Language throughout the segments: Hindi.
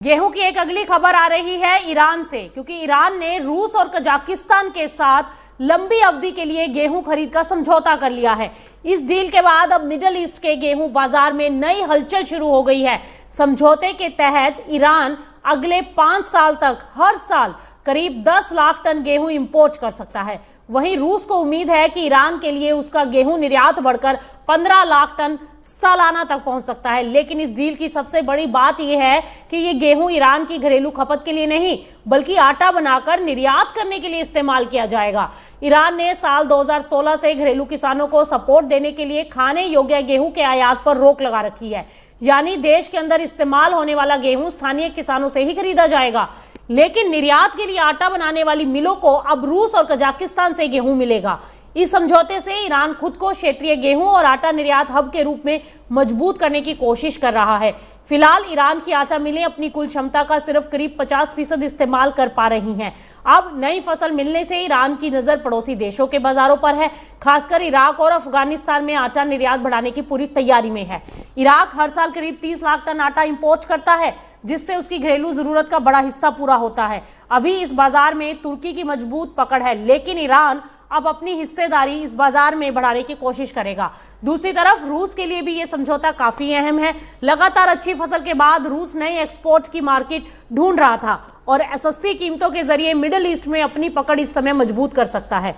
गेहूं की एक अगली खबर आ रही है ईरान से, क्योंकि ईरान ने रूस और कजाकिस्तान के साथ लंबी अवधि के लिए गेहूं खरीद का समझौता कर लिया है। इस डील के बाद अब मिडिल ईस्ट के गेहूं बाजार में नई हलचल शुरू हो गई है। समझौते के तहत ईरान अगले 5 साल तक हर साल करीब 10 लाख टन गेहूं इंपोर्ट कर सकता है। वहीं रूस को उम्मीद है कि ईरान के लिए उसका गेहूं निर्यात बढ़कर 15 लाख टन सालाना तक पहुंच सकता है। लेकिन इस डील की सबसे बड़ी बात यह है कि ये गेहूं ईरान की घरेलू खपत के लिए नहीं, बल्कि आटा बनाकर निर्यात करने के लिए इस्तेमाल किया जाएगा। ईरान ने साल 2016 से घरेलू किसानों को सपोर्ट देने के लिए खाने योग्य गेहूं के आयात पर रोक लगा रखी है, यानी देश के अंदर इस्तेमाल होने वाला गेहूं स्थानीय किसानों से ही खरीदा जाएगा। लेकिन निर्यात के लिए आटा बनाने वाली मिलों को अब रूस और कजाकिस्तान से गेहूं मिलेगा। इस समझौते से ईरान खुद को क्षेत्रीय गेहूं और आटा निर्यात हब के रूप में मजबूत करने की कोशिश कर रहा है। फिलहाल ईरान की आटा मिलें अपनी कुल क्षमता का सिर्फ करीब 50% इस्तेमाल कर पा रही हैं। अब नई फसल मिलने से ईरान की नजर पड़ोसी देशों के बाजारों पर है। खासकर इराक और अफगानिस्तान में आटा निर्यात बढ़ाने की पूरी तैयारी में है। इराक हर साल करीब 30 लाख टन आटा इंपोर्ट करता है, जिससे उसकी घरेलू जरूरत का बड़ा हिस्सा पूरा होता है। अभी इस बाजार में तुर्की की मजबूत पकड़ है, लेकिन ईरान अब अपनी हिस्सेदारी इस बाजार में बढ़ाने की कोशिश करेगा। दूसरी तरफ रूस के लिए भी यह समझौता काफी अहम है। लगातार अच्छी फसल के बाद रूस नए एक्सपोर्ट की मार्केट ढूंढ रहा था और सस्ती कीमतों के जरिए मिडिल ईस्ट में अपनी पकड़ इस समय मजबूत कर सकता है।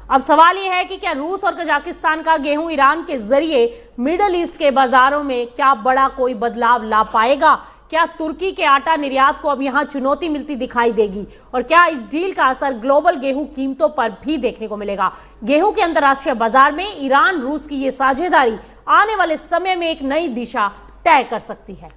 अब सवाल यह है कि क्या रूस और कजाकिस्तान का गेहूं ईरान के जरिए मिडिल ईस्ट के बाजारों में क्या बड़ा कोई बदलाव ला पाएगा? क्या तुर्की के आटा निर्यात को अब यहां चुनौती मिलती दिखाई देगी? और क्या इस डील का असर ग्लोबल गेहूं कीमतों पर भी देखने को मिलेगा? गेहूं के अंतर्राष्ट्रीय बाजार में ईरान रूस की ये साझेदारी आने वाले समय में एक नई दिशा तय कर सकती है।